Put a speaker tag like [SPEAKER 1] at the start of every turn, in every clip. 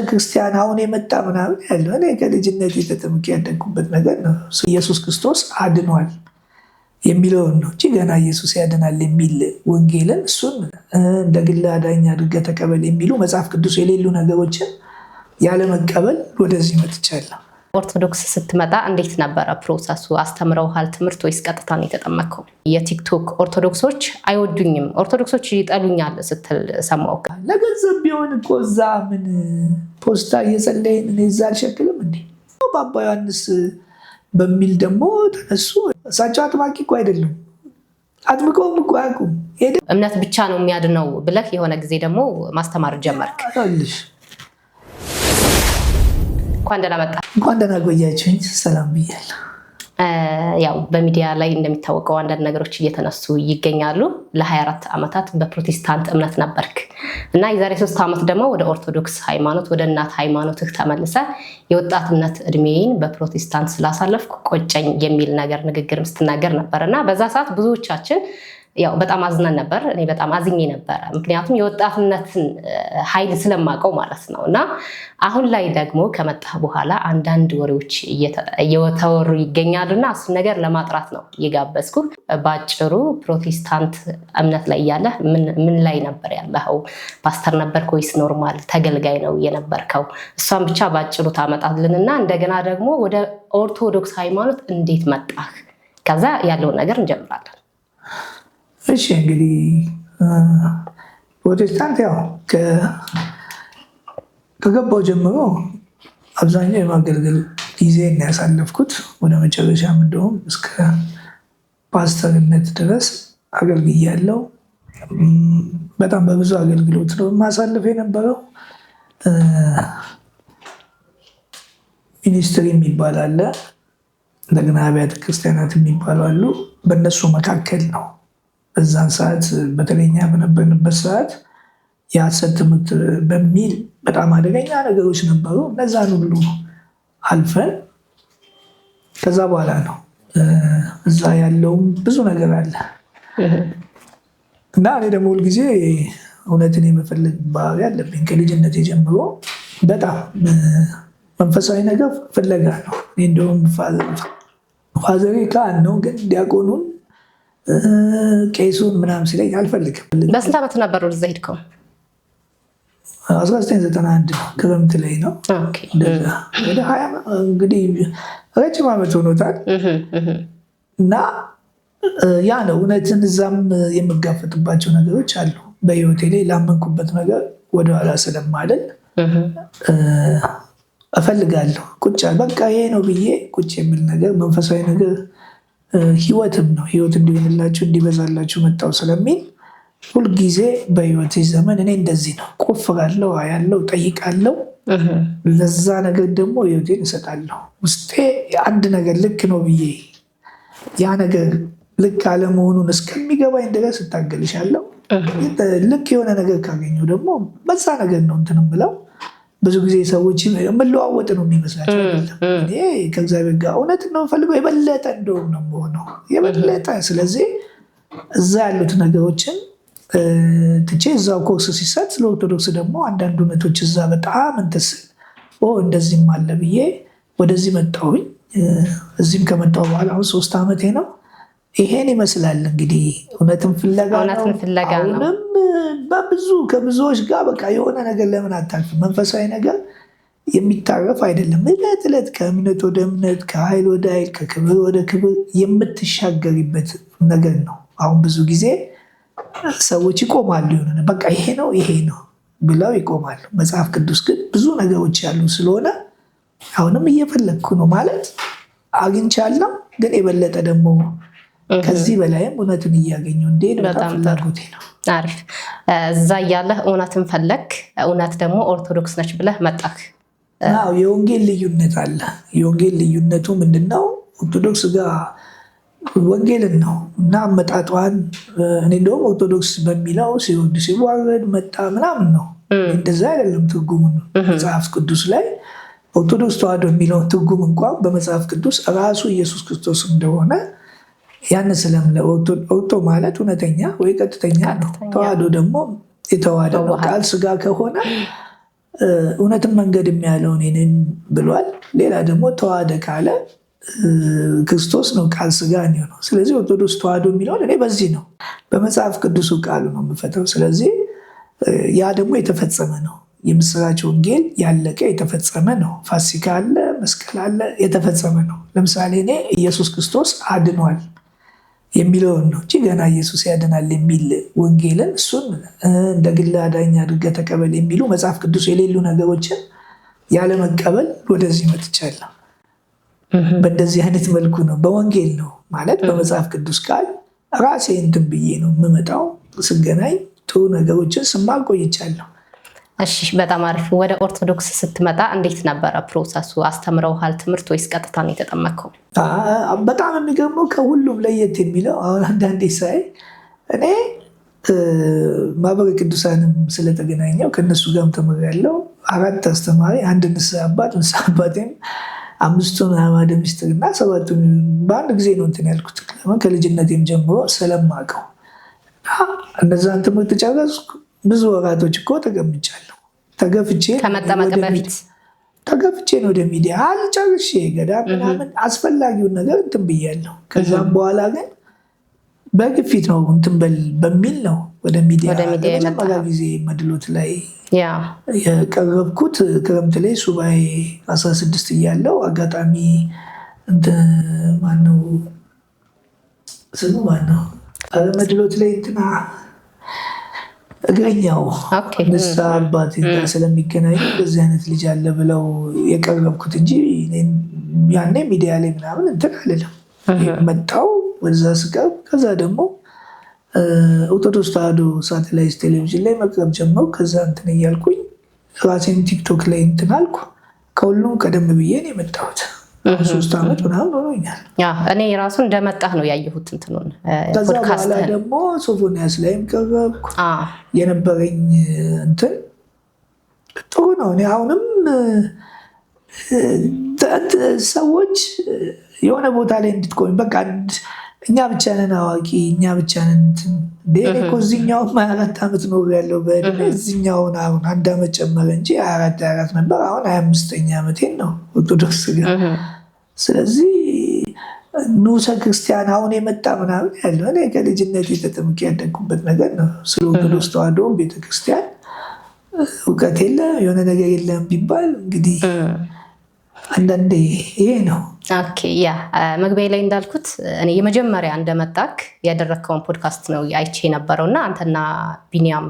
[SPEAKER 1] ክርስቲያን አሁን የመጣ ምናምን ያለው እኔ ከልጅነት የተጠምቄ ያደግኩበት ነገር ነው። ኢየሱስ ክርስቶስ አድኗል የሚለውን ነው እንጂ ገና ኢየሱስ ያድናል የሚል ወንጌልን እሱን እንደ ግል አዳኝ አድርገህ ተቀበል የሚሉ መጽሐፍ ቅዱስ የሌሉ ነገሮችን ያለመቀበል ወደዚህ መጥቻለሁ።
[SPEAKER 2] ኦርቶዶክስ ስትመጣ እንዴት ነበረ ፕሮሰሱ? አስተምረውሃል ትምህርት ወይስ ቀጥታ ነው የተጠመቅከው? የቲክቶክ ኦርቶዶክሶች አይወዱኝም፣ ኦርቶዶክሶች ይጠሉኛል ስትል ሰማሁ።
[SPEAKER 1] ለገንዘብ ቢሆን እኮ እዛ ምን ፖስታ እየጸለይን እኔ እዛ አልሸክልም እንዴ? በአባ ዮሐንስ በሚል ደግሞ ተነሱ። እሳቸው አጥማቂ እኮ አይደሉም፣ አጥምቀውም እኮ አያውቁም።
[SPEAKER 2] እምነት ብቻ ነው የሚያድነው ብለህ የሆነ ጊዜ ደግሞ ማስተማር ጀመርክ። እንኳን ደህና መጣ።
[SPEAKER 1] እንኳን ደህና ቆያችሁኝ። ሰላም ብያለሁ።
[SPEAKER 2] ያው በሚዲያ ላይ እንደሚታወቀው አንዳንድ ነገሮች እየተነሱ ይገኛሉ። ለ24 ዓመታት በፕሮቴስታንት እምነት ነበርክ እና የዛሬ 3 ዓመት ደግሞ ወደ ኦርቶዶክስ ሃይማኖት ወደ እናት ሃይማኖትህ ተመልሰ የወጣትነት እድሜን በፕሮቴስታንት ስላሳለፍኩ ቆጨኝ የሚል ንግግር ስትናገር ነበር እና በዛ ሰዓት ብዙዎቻችን ያው በጣም አዝነን ነበር። እኔ በጣም አዝኜ ነበረ፣ ምክንያቱም የወጣትነትን ኃይል ስለማውቀው ማለት ነው። እና አሁን ላይ ደግሞ ከመጣህ በኋላ አንዳንድ ወሬዎች እየተወሩ ይገኛሉና እሱን ነገር ለማጥራት ነው የጋበዝኩ። በአጭሩ ፕሮቴስታንት እምነት ላይ ያለህ ምን ላይ ነበር ያለኸው? ፓስተር ነበርክ ወይስ ኖርማል ተገልጋይ ነው የነበርከው? እሷን ብቻ በአጭሩ ታመጣልንና እንደገና ደግሞ ወደ ኦርቶዶክስ ሃይማኖት እንዴት መጣህ? ከዛ ያለውን ነገር እንጀምራለን።
[SPEAKER 1] እሺ እንግዲህ ፕሮቴስታንት ያው ከገባው ጀምሮ አብዛኛው የማገልገል ጊዜ ያሳለፍኩት ወደ መጨረሻም እንደውም እስከ ፓስተርነት ድረስ አገልግያለሁ። በጣም በብዙ አገልግሎት ነው ማሳለፍ የነበረው። ሚኒስትሪ የሚባል አለ፣ እንደገና አብያተ ክርስቲያናት የሚባሉ አሉ። በእነሱ መካከል ነው በዛን ሰዓት በተለይኛ በነበርንበት ሰዓት የሐሰት ትምህርት በሚል በጣም አደገኛ ነገሮች ነበሩ። እነዛን ሁሉ አልፈን ከዛ በኋላ ነው እዛ ያለውም ብዙ ነገር አለ እና እኔ ደግሞ ሁልጊዜ እውነትን የመፈለግ ባህሪ አለብኝ። ከልጅነት ጀምሮ በጣም መንፈሳዊ ነገር ፍለጋ ነው። እንደውም ፋዘሬ ካህን ነው፣ ግን ዲያቆኑን ቄሱን ምናምን ሲለኝ አልፈልግም።
[SPEAKER 2] በስንት ዓመት ነበር ወደዛ ሄድከው?
[SPEAKER 1] 1991 ነው፣ ክረምት ላይ ነው። ወደ 20 እንግዲህ ረጅም ዓመት ሆኖታል። እና ያ ነው እውነትን እዛም የምጋፈጥባቸው ነገሮች አሉ በህይወቴ ላይ። ላመንኩበት ነገር ወደኋላ ስለማልል እፈልጋለሁ። ቁጭ በቃ ይሄ ነው ብዬ ቁጭ የሚል ነገር መንፈሳዊ ነገር ህይወትም ነው። ህይወት እንዲሆንላችሁ እንዲበዛላችሁ መጣው ስለሚል ሁልጊዜ በህይወት ዘመን እኔ እንደዚህ ነው። ቆፍራለሁ፣ አያለው፣ ጠይቃለሁ። ለዛ ነገር ደግሞ ህይወቴን እሰጣለሁ። ውስጤ አንድ ነገር ልክ ነው ብዬ ያ ነገር ልክ አለመሆኑን እስከሚገባኝ ድረስ እታገልሻለሁ። ልክ የሆነ ነገር ካገኘው ደግሞ በዛ ነገር ነው እንትንም ብለው ብዙ ጊዜ ሰዎች የምለዋወጥ ነው የሚመስላቸው። እኔ ከእግዚአብሔር ጋር እውነት ነው ፈልገው የበለጠ እንደውም ነው የምሆነው የበለጠ። ስለዚህ እዛ ያሉት ነገሮችን ትቼ እዛው ኮርስ ሲሰጥ ስለ ኦርቶዶክስ ደግሞ አንዳንድ እውነቶች እዛ በጣም እንትስል እንደዚህም አለ ብዬ ወደዚህ መጣሁኝ። እዚህም ከመጣሁ በኋላ አሁን 3 ዓመቴ ነው። ይሄን ይመስላል እንግዲህ እውነትን ፍለጋ ነው። አሁንም ከብዙዎች ጋር በቃ የሆነ ነገር ለምን አታልፍም? መንፈሳዊ ነገር የሚታረፍ አይደለም። ዕለት ዕለት ከእምነት ወደ እምነት፣ ከኃይል ወደ ኃይል፣ ከክብር ወደ ክብር የምትሻገሪበት ነገር ነው። አሁን ብዙ ጊዜ ሰዎች ይቆማሉ፣ የሆነ በቃ ይሄ ነው ብለው ይቆማሉ። መጽሐፍ ቅዱስ ግን ብዙ ነገሮች ያሉ ስለሆነ አሁንም እየፈለግኩ ነው ማለት አግኝቻለሁ። ግን የበለጠ ደግሞ ከዚህ በላይም እውነትን እያገኘሁ እንዴት በጣም ፍላጎቴ ነው።
[SPEAKER 2] አሪፍ። እዛ እያለህ እውነትን ፈለግ፣ እውነት ደግሞ ኦርቶዶክስ ነች ብለህ መጣህ።
[SPEAKER 1] የወንጌል ልዩነት አለ። የወንጌል ልዩነቱ ምንድነው? ኦርቶዶክስ ጋር ወንጌልን ነው እና አመጣጧን እኔ እንደውም ኦርቶዶክስ በሚለው ሲወድ ሲዋረድ መጣ ምናምን ነው። እንደዛ አይደለም ትርጉሙ መጽሐፍ ቅዱስ ላይ። ኦርቶዶክስ ተዋህዶ የሚለውን ትርጉም እንኳን በመጽሐፍ ቅዱስ ራሱ ኢየሱስ ክርስቶስ እንደሆነ ያን ስለምለ ኦርቶ ማለት እውነተኛ ወይ ቀጥተኛ ነው። ተዋህዶ ደግሞ የተዋህደ ቃል ስጋ ከሆነ እውነትን መንገድም ያለው እኔ ነኝ ብሏል። ሌላ ደግሞ ተዋህደ ካለ ክርስቶስ ነው ቃል ሥጋ ነው። ስለዚህ ኦርቶዶክስ ተዋህዶ የሚለውን እኔ በዚህ ነው በመጽሐፍ ቅዱሱ ቃሉ ነው የምፈተው። ስለዚህ ያ ደግሞ የተፈጸመ ነው። የምስራች ወንጌል ያለቀ የተፈጸመ ነው። ፋሲካ አለ፣ መስቀል አለ፣ የተፈጸመ ነው። ለምሳሌ እኔ ኢየሱስ ክርስቶስ አድኗል የሚለውን ነው እንጂ ገና ኢየሱስ ያድናል የሚል ወንጌልን እሱን እንደ ግል አዳኝ አድርገህ ተቀበል የሚሉ መጽሐፍ ቅዱስ የሌሉ ነገሮችን ያለመቀበል ወደዚህ መጥቻለሁ። በእንደዚህ አይነት መልኩ ነው፣ በወንጌል ነው ማለት በመጽሐፍ ቅዱስ ቃል ራሴ እንትን ብዬ ነው የምመጣው። ስገናኝ ጥሩ ነገሮችን ስማር ቆይቻለሁ።
[SPEAKER 2] እሺ፣ በጣም አሪፍ። ወደ ኦርቶዶክስ ስትመጣ እንዴት ነበረ ፕሮሰሱ? አስተምረውሃል ትምህርት ወይስ ቀጥታ ነው የተጠመቅከው?
[SPEAKER 1] በጣም የሚገርመው ከሁሉም ለየት የሚለው አሁን አንዳንዴ ሳይ እኔ ማህበረ ቅዱሳንም ስለተገናኘው ከእነሱ ጋርም ተምሬያለሁ። 4 አስተማሪ፣ 1 ንስሐ አባት፣ ንስሐ አባቴም 5ቱን አዕማደ ምስጢርና 7ቱን በአንድ ጊዜ ነው እንትን ያልኩት ከልጅነቴም ጀምሮ ስለማውቀው እነዛን ትምህርት ጨረስኩ። ብዙ ወራቶች እኮ ተገምቻለሁ። ተገፍቼ
[SPEAKER 2] ከመጠመቅ በፊት
[SPEAKER 1] ተገፍቼ ነው ወደ ሚዲያ አልጨርሼ ገዳም ምናምን አስፈላጊውን ነገር እንትን ብያለሁ። ከዛም በኋላ ግን በግፊት ነው እንትን በሚል ነው ወደ ሚዲያ ለመጀመሪያ ጊዜ መድሎት ላይ የቀረብኩት። ክረምት ላይ ሱባኤ 16 እያለው አጋጣሚ ማነው ስሙ ማነው መድሎት ላይ እንትና እግረኛው ንስሐ አባት ስለሚገናኙ በዚህ አይነት ልጅ አለ ብለው የቀረብኩት እንጂ ያኔ ሚዲያ ላይ ምናምን እንትን አልልም። መጣው ወደዛ ስቀርብ ከዛ ደግሞ ኦርቶዶክስ ተዋህዶ ሳተላይት ቴሌቪዥን ላይ መቅረብ ጀመሩ። ከዛ እንትን እያልኩኝ ራሴን ቲክቶክ ላይ እንትን አልኩ። ከሁሉም ቀደም ብዬ ነው የመጣሁት። 3 ዓመት ምናምን ሆኖኛል።
[SPEAKER 2] እኔ ራሱ እንደመጣህ ነው ያየሁት እንትኑን።
[SPEAKER 1] ከዛ በኋላ ደግሞ ሶፎንያስ ላይም ቀረብኩ። የነበረኝ እንትን ጥሩ ነው። እኔ አሁንም ሰዎች የሆነ ቦታ ላይ እንድትቆኝ በቃ እኛ ብቻ ነን አዋቂ፣ እኛ ብቻ ነን እንትን እኮ እዚህኛውም 24 ዓመት ኖር ያለው በዕድሜ እዚህኛውን አሁን 1 ዓመት ጨመረ እንጂ 24 ነበር። አሁን 25ኛ ዓመቴን ነው ኦርቶዶክስ ጋር። ስለዚህ ንዑሰ ክርስቲያን አሁን የመጣ ምናምን ያለው እኔ ከልጅነት ተጠምቄ ያደግኩበት ነገር ነው። ስለ ኦርቶዶክስ ተዋህዶ ቤተክርስቲያን እውቀት የለ የሆነ ነገር የለም ቢባል እንግዲህ አንዳንዴ ይሄ ነው።
[SPEAKER 2] ያ መግቢያ ላይ እንዳልኩት እኔ የመጀመሪያ እንደመጣክ ያደረግከውን ፖድካስት ነው አይቼ የነበረው እና አንተና ቢኒያም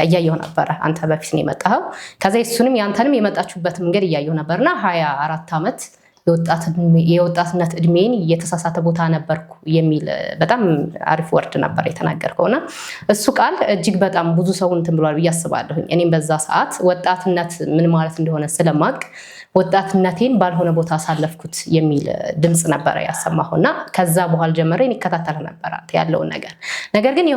[SPEAKER 2] እያየሁ ነበረ። አንተ በፊት ነው የመጣኸው። ከዛ እሱንም ያንተንም የመጣችሁበት መንገድ እያየሁ ነበርና 24 ዓመት የወጣትነት እድሜን የተሳሳተ ቦታ ነበርኩ የሚል በጣም አሪፍ ወርድ ነበር የተናገርከውና እሱ ቃል እጅግ በጣም ብዙ ሰው እንትን ብሏል ብዬ አስባለሁ። እኔም በዛ ሰዓት ወጣትነት ምን ማለት እንደሆነ ስለማቅ ወጣትነቴን ባልሆነ ቦታ አሳለፍኩት የሚል ድምጽ ነበረ ያሰማሁና ከዛ በኋላ ጀመረ ይከታተል ነበር ያለውን ነገር ግን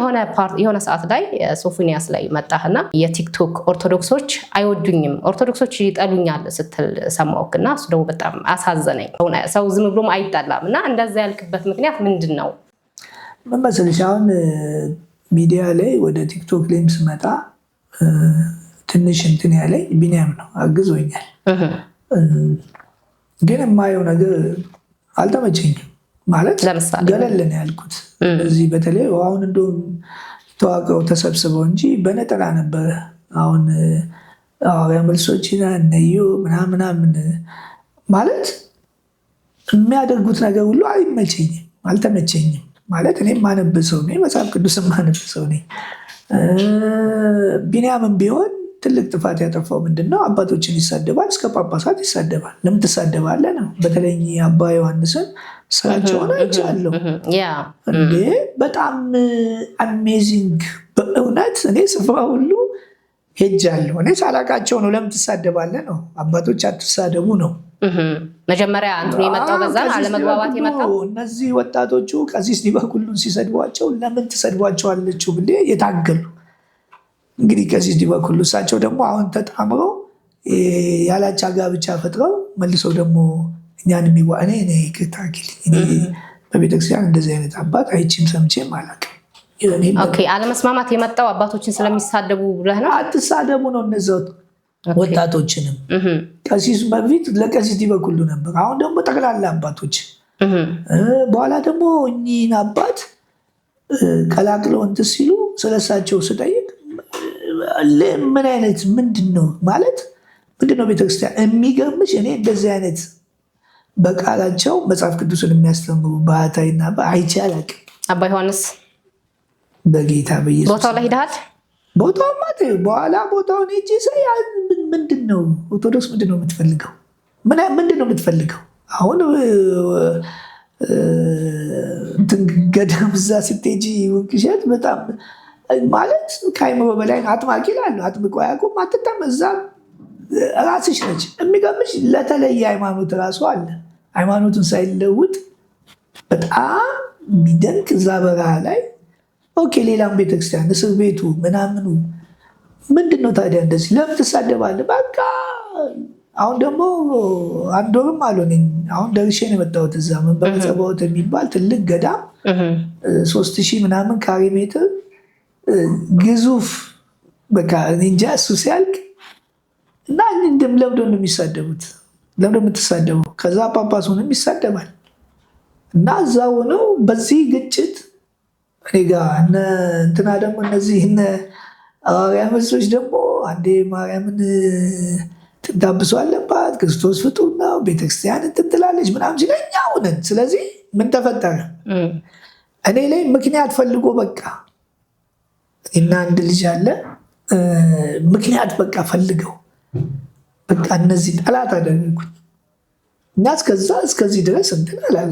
[SPEAKER 2] የሆነ ሰዓት ላይ ሶፎንያስ ላይ መጣህና የቲክቶክ ኦርቶዶክሶች አይወዱኝም፣ ኦርቶዶክሶች ይጠሉኛል ስትል ሰማሁና እሱ ደግሞ በጣም አሳዘነኝ። ሰው ዝም ብሎም አይጣላም እና እንደዛ ያልክበት ምክንያት ምንድን ነው?
[SPEAKER 1] ምን መሰለሽ አሁን ሚዲያ ላይ ወደ ቲክቶክ ላይም ስመጣ ትንሽ እንትን ያለኝ ቢኒያም ነው፣ አግዞኛል። ግን የማየው ነገር አልተመቸኝም። ማለት ገለል ነው ያልኩት። እዚህ በተለይ አሁን እንደውም ተዋቅረው ተሰብስበው እንጂ በነጠላ ነበረ። አሁን ሐዋርያ መልሶች እነዩ ምናምን ማለት የሚያደርጉት ነገር ሁሉ አይመቸኝም፣ አልተመቸኝም። ማለት እኔ ማነብሰው ነኝ፣ መጽሐፍ ቅዱስ ማነብሰው ነኝ። ቢኒያምም ቢሆን ትልቅ ጥፋት ያጠፋው ምንድነው? አባቶችን ይሳደባል፣ እስከ ጳጳሳት ይሳደባል። ለምን ትሳደባለህ ነው። በተለይ አባ ዮሐንስን ስራቸውን አይቻለሁ። እንዴ በጣም አሜዚንግ በእውነት እኔ ስፍራ ሁሉ ሄጃለሁ። እኔ ሳላቃቸው ነው። ለምን ትሳደባለህ ነው። አባቶች አትሳደቡ ነው።
[SPEAKER 2] መጀመሪያ አንተ የመጣው በዛ አለመግባባት የመጣው
[SPEAKER 1] እነዚህ ወጣቶቹ ቀሲስ ዲበኩሉን ሲሰድቧቸው ለምን ትሰድቧቸዋለች ብዬ የታገሉ እንግዲህ ቀሲስ ዲበኩሉ እሳቸው ደግሞ አሁን ተጣምረው ያላቻ ጋብቻ ፈጥረው መልሰው ደግሞ እኛን እኔ ክታኪል በቤተክርስቲያን እንደዚህ አይነት አባት አይቼም ሰምቼም አላውቅም።
[SPEAKER 2] አለመስማማት የመጣው አባቶችን ስለሚሳደቡ ብለህ ነው?
[SPEAKER 1] አትሳደቡ ነው። እነዛው ወጣቶችንም ቀሲስ በፊት ለቀሲስ ይበኩሉ ነበር። አሁን ደግሞ ጠቅላላ አባቶች በኋላ ደግሞ እኚህን አባት ቀላቅለው እንትን ሲሉ ስለሳቸው ስጠይቅ ምን አይነት ምንድን ነው ቤተክርስቲያን የሚገርምሽ እኔ እንደዚህ አይነት በቃላቸው መጽሐፍ ቅዱስን የሚያስተምሩ ባህታዊና አይቼ አላውቅም።
[SPEAKER 2] አባ ዮሐንስ
[SPEAKER 1] በጌታ በኢየሱስ
[SPEAKER 2] ቦታው ላይ ሄደሃል?
[SPEAKER 1] ቦታውማ በኋላ ቦታውን ሄጄ ሳይ ምንድን ነው ኦርቶዶክስ ምንድን ነው የምትፈልገው? ምንድን ነው የምትፈልገው? አሁን ገዳም እዛ ስትሄጂ ውንቅሸት በጣም ማለት ከአይምሮ በላይ አጥማቂ ላሉ አጥምቆ አያውቁም። አትጠም እዛ ራስሽ ነች። የሚገርምሽ ለተለየ ሃይማኖት ራሱ አለ። ሃይማኖቱን ሳይለውጥ በጣም የሚደንቅ እዛ በረሃ ላይ ሌላም ቤተክርስቲያን እስር ቤቱ ምናምኑ ምንድን ነው ታዲያ እንደዚህ ለምን ትሳደባለህ? በቃ አሁን ደግሞ አንድ ወርም አልሆነኝ። አሁን ደርሼ ነው የመጣሁት። እዛ መንበረ ጸባዖት የሚባል ትልቅ ገዳም 3000 ምናምን ካሬ ሜትር ግዙፍ በቃ እንጃ እሱ ሲያልቅ እና ለምዶ ነው የሚሳደቡት። ለምዶ የምትሳደበው? ከዛ ጳጳሱንም ይሳደባል። እና እዛ ሆነው በዚህ ግጭት እኔ ጋ እንትና ደግሞ እነዚህ ሐዋርያ መልሶች ደግሞ አንዴ ማርያምን ትዳብሶ አለባት፣ ክርስቶስ ፍጡር ነው፣ ቤተክርስቲያን ትላለች ምናምን ሲለኛ ሆነን። ስለዚህ ምን ተፈጠረ? እኔ ላይ ምክንያት ፈልጎ በቃ እና አንድ ልጅ አለ ምክንያት በቃ ፈልገው በቃ እነዚህ ጠላት አደረጉት እና እስከዚህ ድረስ እንትን አላለ።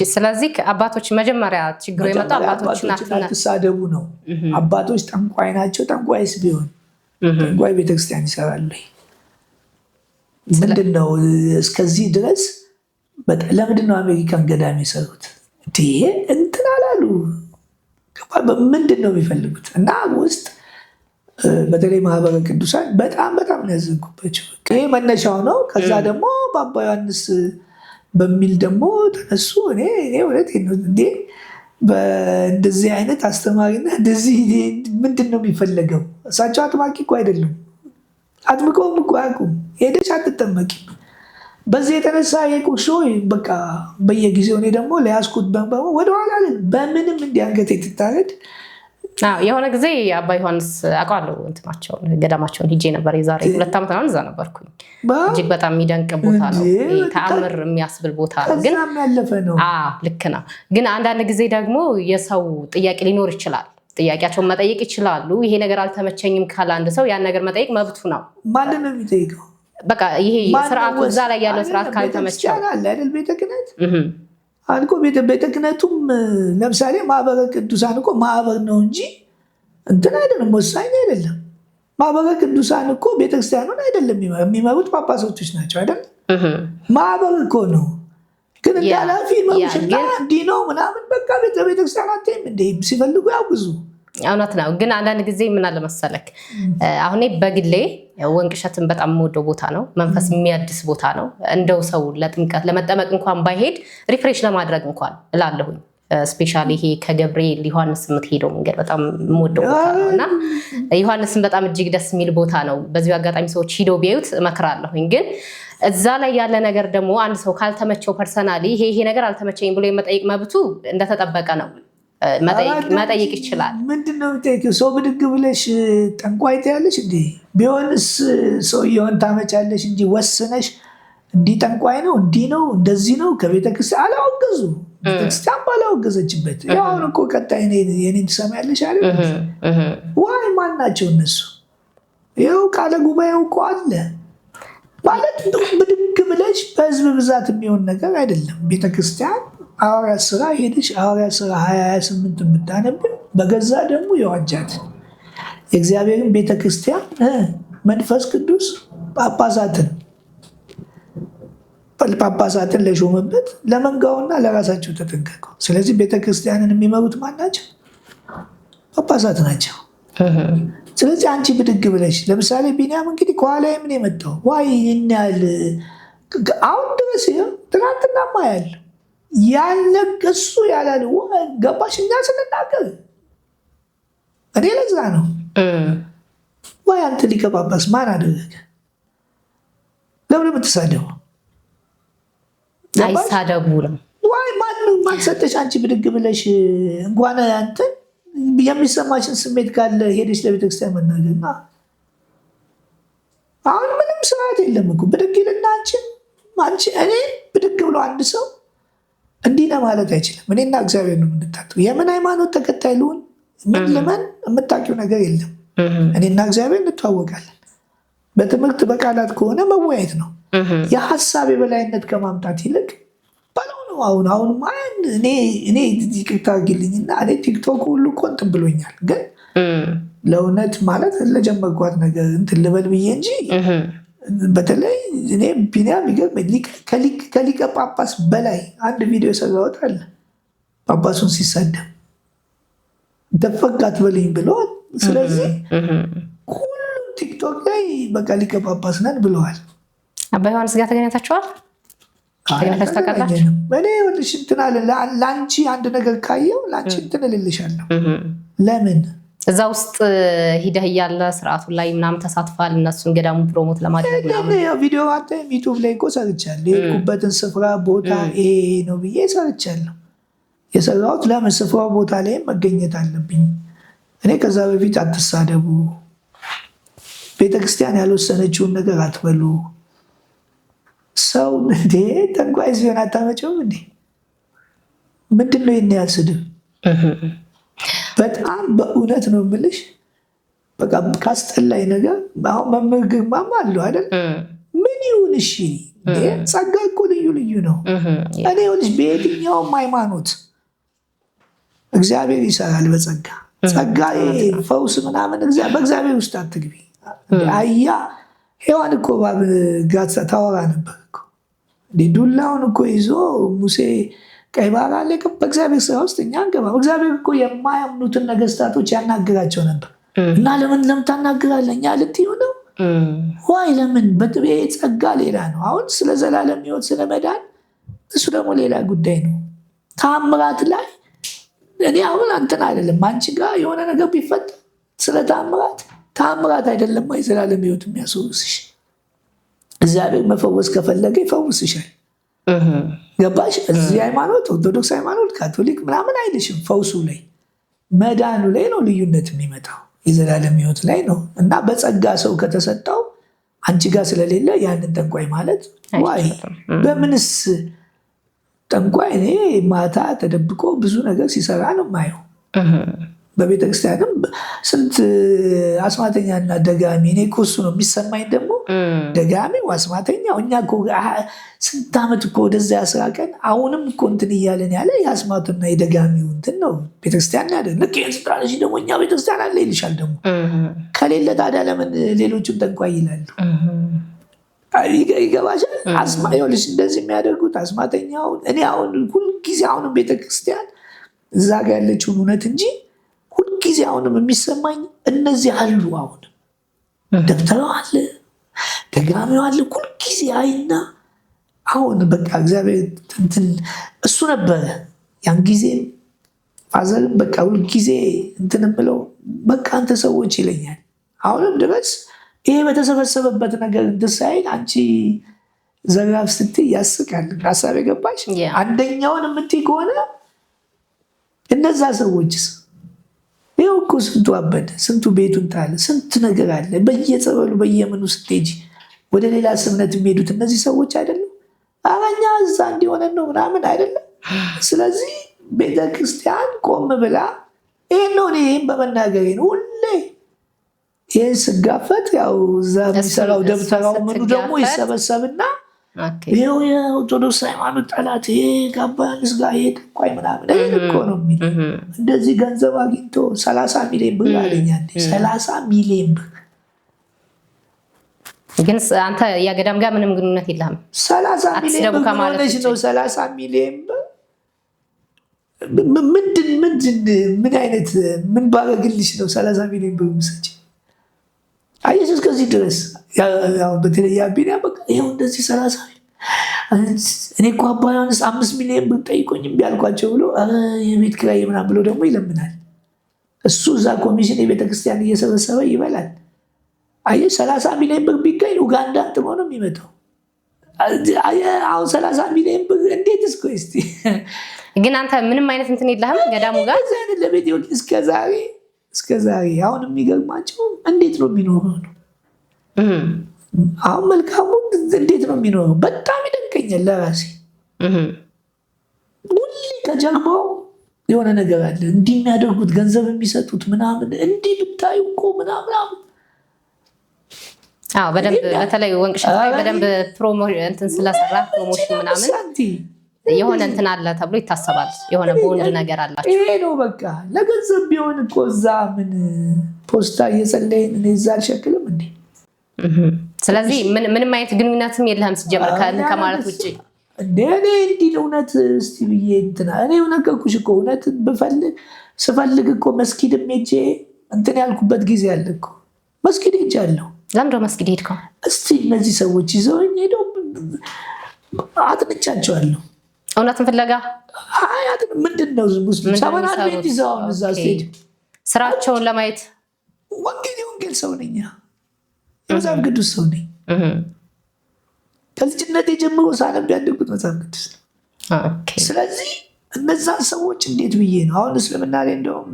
[SPEAKER 2] ስለዚህ አባቶች መጀመሪያ ችግሩ የመጣው አባቶችን
[SPEAKER 1] አትሳደቡ ነው። አባቶች ጠንቋይ ናቸው። ጠንቋይስ ቢሆን ጠንቋይ ቤተክርስቲያን ይሰራሉ? ምንድን ነው እስከዚህ ድረስ? ለምንድን ነው አሜሪካን ገዳም የሰሩት? እንትን አላሉ። ምንድን ነው የሚፈልጉት? እና ውስጥ በተለይ ማህበረ ቅዱሳን በጣም ነው ያዘንኩባቸው። ይሄ መነሻው ነው። ከዛ ደግሞ በአባ ዮሐንስ በሚል ደግሞ ተነሱ። እኔ እውነት በእንደዚህ አይነት አስተማሪና እንደዚህ ምንድን ነው የሚፈለገው? እሳቸው አጥማቂ እኮ አይደሉም። አጥምቀውም እኮ አያውቁም። ሄደሽ አትጠመቂም። በዚህ የተነሳ የቁርሾ በቃ በየጊዜው እኔ ደግሞ ለያዝኩት ወደኋላ በምንም እንዲያንገት ትታረድ።
[SPEAKER 2] የሆነ ጊዜ አባ ዮሐንስ አውቃለሁ እንትናቸውን ገዳማቸውን ሂጄ ነበር። የዛሬ 2 ዓመት ምናምን እዛ ነበርኩኝ። እጅግ በጣም የሚደንቅ ቦታ ነው። ተአምር የሚያስብል ቦታ ነው። ግን
[SPEAKER 1] ያለፈ ነው።
[SPEAKER 2] ልክ ነው። ግን አንዳንድ ጊዜ ደግሞ የሰው ጥያቄ ሊኖር ይችላል። ጥያቄያቸውን መጠየቅ ይችላሉ። ይሄ ነገር አልተመቸኝም ካለ አንድ ሰው ያን ነገር መጠየቅ መብቱ ነው።
[SPEAKER 1] ማንን ነው የሚጠይቀው?
[SPEAKER 2] በቃ ይሄ ስርዓቱ እዛ ላይ ያለው ስርዓት ካልተመቸው
[SPEAKER 1] አይደል? ቤተ ክህነት አልኮ ቤተ ክህነቱም ለምሳሌ ማህበረ ቅዱሳን እኮ ማህበር ነው እንጂ እንትን አይደለም፣ ወሳኝ አይደለም። ማህበረ ቅዱሳን እኮ ቤተክርስቲያኑን አይደለም የሚመሩት፣ ጳጳሳቶች ናቸው አይደል? ማህበር እኮ ነው። ግን እንደ ኃላፊ መሩሽና እንዲህ ነው ምናምን በቃ ቤተክርስቲያን አትይም እንደ ሲፈልጉ ያውግዙ።
[SPEAKER 2] እውነት ነው። ግን አንዳንድ ጊዜ ምን አለ መሰለክ፣ አሁን በግሌ ወንቅሸትን በጣም የምወደው ቦታ ነው። መንፈስ የሚያድስ ቦታ ነው። እንደው ሰው ለጥምቀት ለመጠመቅ እንኳን ባይሄድ ሪፍሬሽ ለማድረግ እንኳን እላለሁኝ። ስፔሻሊ ይሄ ከገብርኤል ዮሐንስ የምትሄደው መንገድ በጣም የምወደው ቦታ ነው እና ዮሐንስን በጣም እጅግ ደስ የሚል ቦታ ነው። በዚሁ አጋጣሚ ሰዎች ሂደው ቢያዩት እመክራለሁኝ። ግን እዛ ላይ ያለ ነገር ደግሞ አንድ ሰው ካልተመቸው ፐርሰናሊ ይሄ ነገር አልተመቸኝ ብሎ የመጠየቅ መብቱ እንደተጠበቀ ነው። መጠየቅ ይችላል።
[SPEAKER 1] ምንድነው የምጠይቀው? ሰው ብድግ ብለሽ ጠንቋይ ትያለሽ እንዴ? ቢሆንስ ሰውየውን ታመጫለሽ እንጂ ወስነሽ እንዲህ ጠንቋይ ነው እንዲህ ነው እንደዚህ ነው ከቤተክርስቲያን አላወገዙ። ቤተክርስቲያን ባላወገዘችበት አሁን እኮ ቀጣይ የኔን ትሰማያለሽ አለ ዋይ ማን ናቸው እነሱ? ይኸው ቃለ ጉባኤው እኮ አለ ማለት ብድግ ብለሽ በህዝብ ብዛት የሚሆን ነገር አይደለም። ቤተክርስቲያን ሐዋርያት ሥራ ሄደሽ ሐዋርያት ሥራ 28 የምታነብ በገዛ ደግሞ የዋጃት የእግዚአብሔርን ቤተክርስቲያን መንፈስ ቅዱስ ጳጳሳትን ለሾመበት ለመንጋውና ለራሳቸው ተጠንቀቁ። ስለዚህ ቤተክርስቲያንን የሚመሩት ማን ናቸው? ጳጳሳት ናቸው። ስለዚህ አንቺ ብድግ ብለሽ ለምሳሌ ቢኒያም እንግዲህ ከኋላ ምን የመጣው ዋይ ይናል አሁን ድረስ ትናንትና ማያል ያለቅሱ ያላል ገባሽ? እኛ ስንናገር እኔ ለዛ ነው ወይ አንተ ሊቀ ጳጳስ ማን አደረገ? ለምን የምትሳደበው?
[SPEAKER 2] አይሳደቡ ነው
[SPEAKER 1] ዋይ ማን ሰጠሽ አንቺ ብድግ ብለሽ እንኳን አንተን የሚሰማሽን ስሜት ካለ ሄደሽ ለቤተክርስቲያን መናገርና አሁን ምንም ስርዓት የለም እኮ ብድግ ይልና አንቺ እኔ ብድግ ብሎ አንድ ሰው እንዲህ ለማለት አይችልም። እኔና እግዚአብሔር ነው የምንታጠው። የምን ሃይማኖት ተከታይ ልሁን ምን ልመን የምታውቂው ነገር የለም። እኔና እግዚአብሔር እንተዋወቃለን። በትምህርት በቃላት ከሆነ መወያየት ነው። የሀሳብ የበላይነት ከማምጣት ይልቅ ባለው ነው። አሁን እኔ ይቅርታ አድርጊልኝና እኔ ቲክቶክ ሁሉ እኮ እንትን ብሎኛል፣ ግን ለእውነት ማለት ለጀመርኳት ነገር እንትን ልበል ብዬ እንጂ በተለይ እኔ ቢኒያም ይገርመኝ ከሊቀ ጳጳስ በላይ አንድ ቪዲዮ የሰራሁት አለ። ጳጳሱን ሲሳደብ ደፈቅ አትበልኝ ብለዋል። ስለዚህ ሁሉም ቲክቶክ ላይ በቃ ሊቀ ጳጳስ ነን ብለዋል።
[SPEAKER 2] አባ ዮሐንስ ጋር ተገናኝታችኋል? ተገናኝታችሁ ታውቃላችሁ?
[SPEAKER 1] እኔ ወልሽ እንትን አለ ለአንቺ አንድ ነገር ካየው ለአንቺ እንትን እልልሻለሁ። ለምን
[SPEAKER 2] እዛ ውስጥ ሂደህ እያለ ስርዓቱን ላይ ምናምን ተሳትፋል? እነሱን ገዳሙ ፕሮሞት ለማድረግ
[SPEAKER 1] ቪዲዮ ዩቱብ ላይ እኮ ሰርቻለሁ። የሄድኩበትን ስፍራ ቦታ ይሄ ነው ብዬ ሰርቻለሁ። የሰራሁት ለምን ስፍራው ቦታ ላይ መገኘት አለብኝ። እኔ ከዛ በፊት አትሳደቡ፣ ቤተክርስቲያን ያልወሰነችውን ነገር አትበሉ። ሰው እንዴ ጠንቋይ ሲሆን አታመጪውም እንዴ? ምንድን ነው ይህን ያህል ስድብ? በጣም በእውነት ነው የምልሽ። በቃ ካስጠላኝ ነገር አሁን መምህር ግርማም አለው አይደል? ምን ይሁን እሺ፣ ጸጋ እኮ ልዩ ልዩ ነው። እኔ ይኸውልሽ በየትኛውም ሃይማኖት እግዚአብሔር ይሰራል በጸጋ ጸጋ ፈውስ ምናምን በእግዚአብሔር ውስጥ አትግቢ። አያ ሔዋን እኮ እባብ ጋር ታወራ ነበር እኮ። ዱላውን እኮ ይዞ ሙሴ ቀይ ባህር አለ። በእግዚአብሔር ስራ ውስጥ እኛ አንገባ። እግዚአብሔር እኮ የማያምኑትን ነገስታቶች ያናግራቸው ነበር። እና ለምን ታናግራለህ እኛ ልትዩ ነው ዋይ? ለምን? ጸጋ ሌላ ነው። አሁን ስለ ዘላለም ሕይወት ስለ መዳን እሱ ደግሞ ሌላ ጉዳይ ነው። ታምራት ላይ እኔ አሁን አንተን አይደለም አንቺ ጋር የሆነ ነገር ቢፈጠር ስለ ታምራት አይደለም የዘላለም ሕይወት የሚያስወርስሽ። እግዚአብሔር መፈወስ ከፈለገ ይፈውስሻል። ገባሽ? እዚህ ሃይማኖት ኦርቶዶክስ ሃይማኖት ካቶሊክ ምናምን አይልሽም። ፈውሱ ላይ መዳኑ ላይ ነው ልዩነት የሚመጣው፣ የዘላለም ሕይወት ላይ ነው። እና በጸጋ ሰው ከተሰጠው አንቺ ጋር ስለሌለ ያንን ጠንቋይ ማለት ዋይ? በምንስ ጠንቋይ እኔ ማታ ተደብቆ ብዙ ነገር ሲሰራ ነው ማየው። በቤተክርስቲያንም ስንት አስማተኛና ደጋሚ እኔ እኮ እሱ ነው የሚሰማኝ። ደግሞ ደጋሚው አስማተኛው እኛ ስንት ዓመት እኮ ወደዛ ያስራ ቀን አሁንም እኮ እንትን እያለን ያለ የአስማቱና የደጋሚው እንትን ነው ቤተክርስቲያን ያለ። ልክ ይህን ስልጣነሽ ደግሞ እኛ ቤተክርስቲያን አለ ይልሻል። ደግሞ ከሌለ ታዲያ ለምን ሌሎቹን ጠንቋይ ይላሉ? ይገባሻል? ይኸውልሽ እንደዚህ የሚያደርጉት አስማተኛውን እኔ አሁን ሁልጊዜ አሁንም ቤተክርስቲያን እዛ ጋ ያለችውን እውነት እንጂ ሁልጊዜ አሁንም የሚሰማኝ እነዚህ አሉ። አሁንም ደብተራው አለ፣ ደጋሚው አለ። ሁልጊዜ አይና አሁን በቃ እግዚአብሔር እንትን እሱ ነበረ ያን ጊዜም ፋዘርም በቃ ሁልጊዜ እንትን ብለው በቃ አንተ ሰዎች ይለኛል። አሁንም ድረስ ይሄ በተሰበሰበበት ነገር እንትን ሳይል አንቺ ዘራፍ ስትይ ያስቃል። ሀሳብ የገባሽ አንደኛውን የምትይ ከሆነ እነዛ ሰዎችስ ይኸው እኮ ስንቱ አበደ፣ ስንቱ ቤቱን ታለ፣ ስንት ነገር አለ። በየጸበሉ በየምኑ ስትሄጂ ወደ ሌላ እምነት የሚሄዱት እነዚህ ሰዎች አይደለም። አረኛ እዛ እንዲሆነን ነው ምናምን አይደለም። ስለዚህ ቤተክርስቲያን ቆም ብላ ይህን ነው ይህም በመናገር ሁሌ ይህን ስጋፈት ያው እዛ የሚሰራው ደብተራው ምኑ ደግሞ ይሰበሰብና ይኸው የኦርቶዶክስ ሃይማኖት ጠላት ይሄ ከአባ ዮሐንስ ጋር ይሄ ጠንቋይ ምናምን ይህን እኮ ነው የሚል እንደዚህ ገንዘብ አግኝቶ 30 ሚሊዮን ብር አለኛ 30 ሚሊዮን ብር።
[SPEAKER 2] ግን አንተ የገዳም ጋር ምንም ግንኙነት የለህም። 30 ሚሊዮን ብር ሆነች ነው 30 ሚሊዮን ብር ምን አይነት ምን ባረግልሽ ነው 30 ሚሊዮን ብር ምሰጭ? አየሽ እስከዚህ ድረስ በተለይ ቢኒያ በቃ ይኸው እንደዚህ 30 እኔ እኮ አባ ዮሐንስ 5 ሚሊዮን ብር ጠይቆኝ እምቢ አልኳቸው ብሎ የቤት ኪራይ ምናምን ብሎ ደግሞ ይለምናል። እሱ እዛ ኮሚሽን የቤተክርስቲያን እየሰበሰበ ይበላል። አየሽ 30 ሚሊዮን ብር ቢገኝ ኡጋንዳ ጥሞ ነው የሚመጣው።
[SPEAKER 1] አሁን 30 ሚሊዮን ብር እንዴት እስቲ
[SPEAKER 2] ግን አንተ ምንም አይነት እንትን የለህም ገዳሙ ጋር
[SPEAKER 1] ለቤት እስከዛሬ አሁን የሚገርማቸው እንዴት ነው የሚኖረው ነው። አሁን መልካሙ እንዴት ነው የሚኖረው በጣም ይደንቀኛል ለራሴ። ሁሌ ከጀርባው የሆነ ነገር አለ። እንዲህ የሚያደርጉት ገንዘብ የሚሰጡት ምናምን እንዲህ ብታዩ እኮ ምናምን
[SPEAKER 2] በደንብ በተለይ ወንቅሸት ላይ በደንብ እንትን ስለሰራ ፕሮሞሽን ምናምን የሆነ እንትን አለ ተብሎ ይታሰባል። የሆነ ቦንድ ነገር አላቸው።
[SPEAKER 1] ይሄ ነው በቃ ለገንዘብ ቢሆን እኮ እዛ ምን ፖስታ እየጸለይን እኔ እዛ አልሸክልም እንዴ።
[SPEAKER 2] ስለዚህ ምንም አይነት ግንኙነትም የለህም ሲጀመር ከማለት ውጭ
[SPEAKER 1] እንዴ። እኔ እንዲህ እውነት እስቲ ብዬ እንትና እኔ ነገርኩሽ እኮ እውነት ስፈልግ እኮ መስጊድም ሄጄ እንትን ያልኩበት ጊዜ አለ እኮ። መስጊድ ሄጃለሁ።
[SPEAKER 2] ለምንድነው መስጊድ ሄድከው?
[SPEAKER 1] እስቲ እነዚህ ሰዎች ይዘውኝ ሄደው አጥንቻቸዋለሁ።
[SPEAKER 2] እውነትን ፍለጋ
[SPEAKER 1] ምንድን ነው ሙስሊም ሰበናት ቤት ይዘውን እዛ ስሄድ
[SPEAKER 2] ስራቸውን ለማየት
[SPEAKER 1] ወንጌል ሰው ነኝ፣ የመጽሐፍ ቅዱስ ሰው ነኝ። ከልጅነት የጀምሮ ሳነብ ያደግኩት መጽሐፍ ቅዱስ ነው። ስለዚህ እነዛን ሰዎች እንዴት ብዬ ነው አሁን እስልምና ላይ እንደውም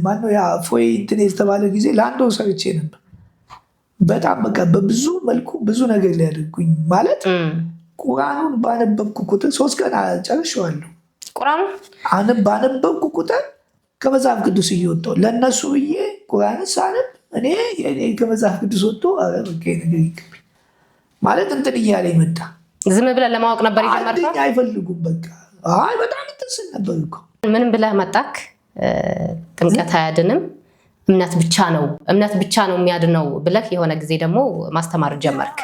[SPEAKER 1] ማነው ያ ፎይ እንትን የተባለ ጊዜ ለአንድ ወር ሰርቼ ነበር። በጣም በቃ በብዙ መልኩ ብዙ ነገር ሊያደርጉኝ ማለት ቁርአኑን ባነበብኩ ቁጥር 3 ቀን ጨርሼዋለሁ። ቁርአኑን ባነበብኩ ቁጥር ከመጽሐፍ ቅዱስ እየወጣሁ ለእነሱ ብዬ ቁርአንን ሳነብ እኔ ከመጽሐፍ ቅዱስ ወጥቶ ነገር ማለት እንትን እያለ ይመጣ።
[SPEAKER 2] ዝም ብለህ ለማወቅ ነበር የጀመርከው?
[SPEAKER 1] አይፈልጉም በቃ በጣም እንትን ነበር እኮ። ምንም
[SPEAKER 2] ብለህ መጣክ? ጥምቀት አያድንም እምነት ብቻ ነው የሚያድነው ብለህ የሆነ ጊዜ ደግሞ ማስተማር ጀመርክ።